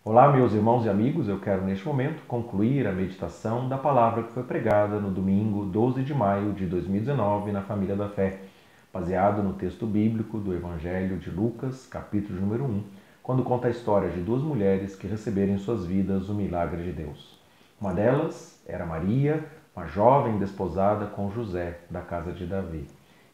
Olá, meus irmãos e amigos, eu quero neste momento concluir a meditação da palavra que foi pregada no domingo 12 de maio de 2019 na Família da Fé, baseado no texto bíblico do Evangelho de Lucas, capítulo número 1, quando conta a história de duas mulheres que receberam em suas vidas o milagre de Deus. Uma delas era Maria, uma jovem desposada com José, da casa de Davi,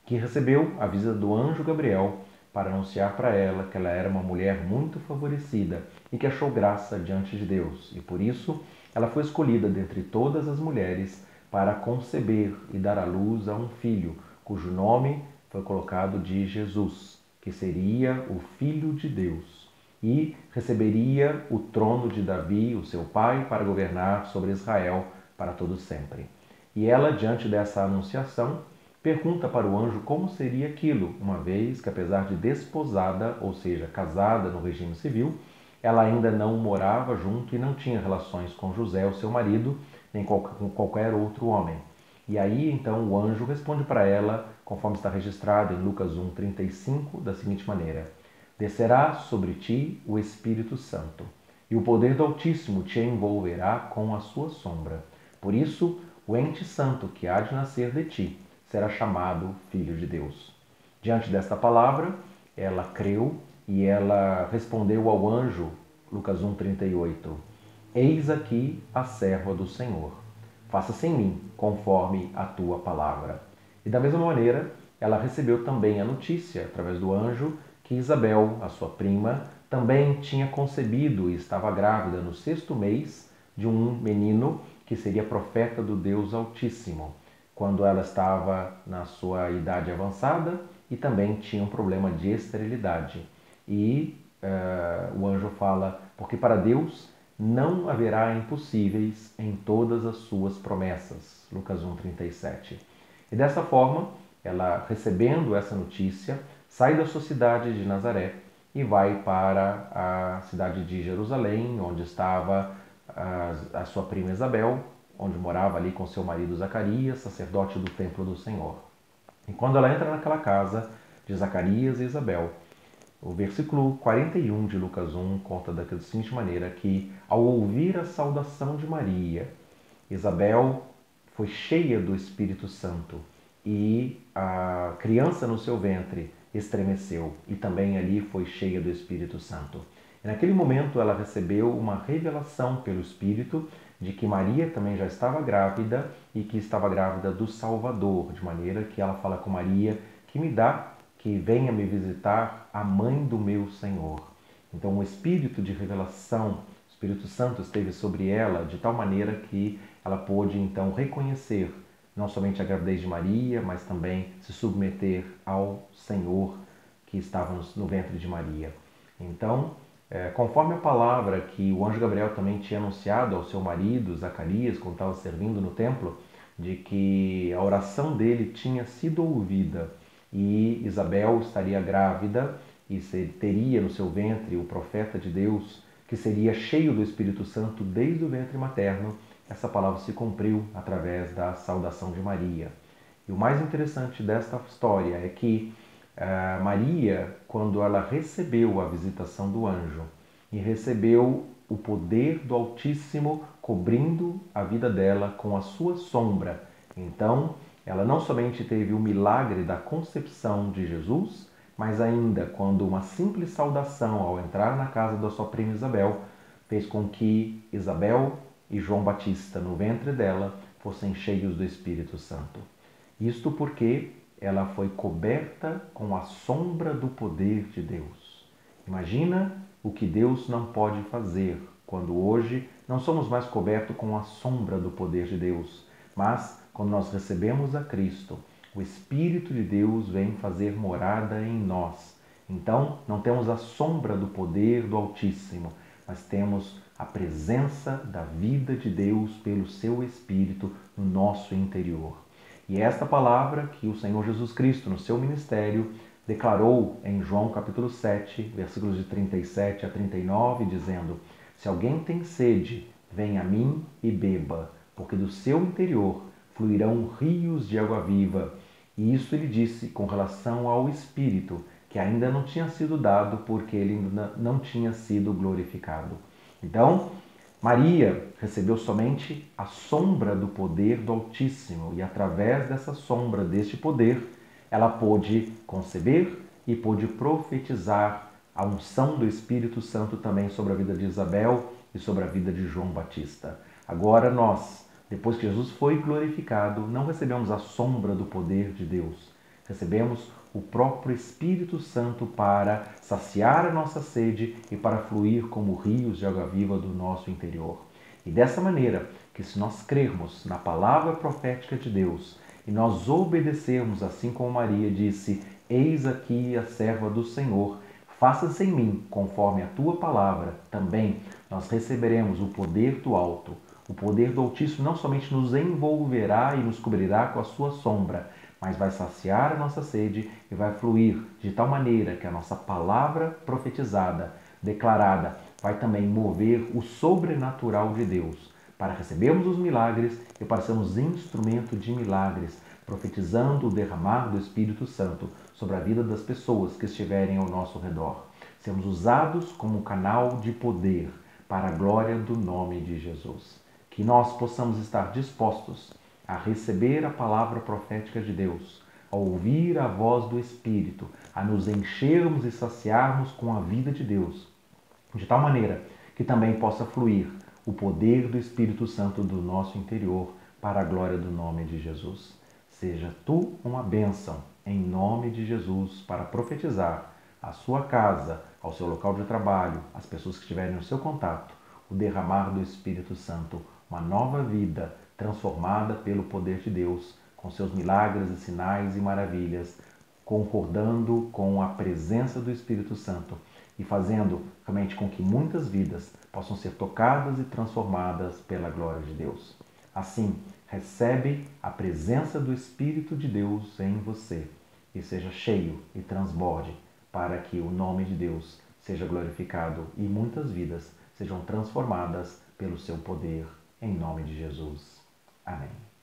que recebeu a visita do anjo Gabriel para anunciar para ela que ela era uma mulher muito favorecida e que achou graça diante de Deus, e por isso ela foi escolhida dentre todas as mulheres para conceber e dar à luz a um filho, cujo nome foi colocado de Jesus, que seria o Filho de Deus, e receberia o trono de Davi, o seu pai, para governar sobre Israel para todo sempre. E ela, diante dessa anunciação, pergunta para o anjo como seria aquilo, uma vez que, apesar de desposada, ou seja, casada no regime civil, ela ainda não morava junto e não tinha relações com José, o seu marido, nem com qualquer outro homem. E aí, então, o anjo responde para ela, conforme está registrado em Lucas 1,35, da seguinte maneira: Descerá sobre ti o Espírito Santo, e o poder do Altíssimo te envolverá com a sua sombra. Por isso, o ente santo que há de nascer de ti será chamado Filho de Deus. Diante desta palavra, ela creu e ela respondeu ao anjo, Lucas 1,38, Eis aqui a serva do Senhor. Faça-se em mim conforme a tua palavra. E da mesma maneira, ela recebeu também a notícia, através do anjo, que Isabel, a sua prima, também tinha concebido e estava grávida no 6º mês de um menino que seria profeta do Deus Altíssimo, quando ela estava na sua idade avançada e também tinha um problema de esterilidade. E o anjo fala, porque para Deus não haverá impossíveis em todas as suas promessas. Lucas 1,37. E dessa forma, ela, recebendo essa notícia, sai da sua cidade de Nazaré e vai para a cidade de Jerusalém, onde estava a sua prima Isabel, onde morava ali com seu marido Zacarias, sacerdote do templo do Senhor. E quando ela entra naquela casa de Zacarias e Isabel, o versículo 41 de Lucas 1 conta da seguinte maneira que, ao ouvir a saudação de Maria, Isabel foi cheia do Espírito Santo e a criança no seu ventre estremeceu e também ali foi cheia do Espírito Santo. E naquele momento ela recebeu uma revelação pelo Espírito de que Maria também já estava grávida e que estava grávida do Salvador, de maneira que ela fala com Maria que me dá que venha me visitar a mãe do meu Senhor. Então o Espírito de revelação, o Espírito Santo esteve sobre ela de tal maneira que ela pôde então reconhecer não somente a gravidez de Maria, mas também se submeter ao Senhor que estava no ventre de Maria. Então, conforme a palavra que o anjo Gabriel também tinha anunciado ao seu marido, Zacarias, quando estava servindo no templo, de que a oração dele tinha sido ouvida e Isabel estaria grávida e teria no seu ventre o profeta de Deus, que seria cheio do Espírito Santo desde o ventre materno, essa palavra se cumpriu através da saudação de Maria. E o mais interessante desta história é que Maria, quando ela recebeu a visitação do anjo e recebeu o poder do Altíssimo cobrindo a vida dela com a sua sombra, então ela não somente teve o milagre da concepção de Jesus, mas ainda quando uma simples saudação ao entrar na casa da sua prima Isabel fez com que Isabel e João Batista no ventre dela fossem cheios do Espírito Santo. Isto porque ela foi coberta com a sombra do poder de Deus. Imagina o que Deus não pode fazer quando hoje não somos mais cobertos com a sombra do poder de Deus, mas quando nós recebemos a Cristo, o Espírito de Deus vem fazer morada em nós. Então, não temos a sombra do poder do Altíssimo, mas temos a presença da vida de Deus pelo seu Espírito no nosso interior. E esta palavra que o Senhor Jesus Cristo, no seu ministério, declarou em João capítulo 7, versículos de 37 a 39, dizendo: Se alguém tem sede, venha a mim e beba, porque do seu interior fluirão rios de água viva. E isso ele disse com relação ao Espírito, que ainda não tinha sido dado porque ele ainda não tinha sido glorificado. Então, Maria recebeu somente a sombra do poder do Altíssimo e através dessa sombra, deste poder, ela pôde conceber e pôde profetizar a unção do Espírito Santo também sobre a vida de Isabel e sobre a vida de João Batista. Agora nós, depois que Jesus foi glorificado, não recebemos a sombra do poder de Deus. Recebemos o próprio Espírito Santo para saciar a nossa sede e para fluir como rios de água viva do nosso interior. E dessa maneira, que se nós crermos na palavra profética de Deus e nós obedecermos, assim como Maria disse, eis aqui a serva do Senhor, faça-se em mim conforme a tua palavra, também nós receberemos o poder do alto. O poder do Altíssimo não somente nos envolverá e nos cobrirá com a sua sombra, mas vai saciar a nossa sede e vai fluir de tal maneira que a nossa palavra profetizada, declarada, vai também mover o sobrenatural de Deus, para recebermos os milagres e para sermos instrumento de milagres, profetizando o derramar do Espírito Santo sobre a vida das pessoas que estiverem ao nosso redor. Sermos usados como um canal de poder para a glória do nome de Jesus. Que nós possamos estar dispostos a receber a palavra profética de Deus, a ouvir a voz do Espírito, a nos enchermos e saciarmos com a vida de Deus, de tal maneira que também possa fluir o poder do Espírito Santo do nosso interior para a glória do nome de Jesus. Seja tu uma bênção em nome de Jesus para profetizar à sua casa, ao seu local de trabalho, às pessoas que estiverem no seu contato, o derramar do Espírito Santo, uma nova vida transformada pelo poder de Deus, com seus milagres e sinais e maravilhas, concordando com a presença do Espírito Santo e fazendo realmente com que muitas vidas possam ser tocadas e transformadas pela glória de Deus. Assim, recebe a presença do Espírito de Deus em você e seja cheio e transborde para que o nome de Deus seja glorificado e muitas vidas sejam transformadas pelo seu poder, em nome de Jesus. Amém.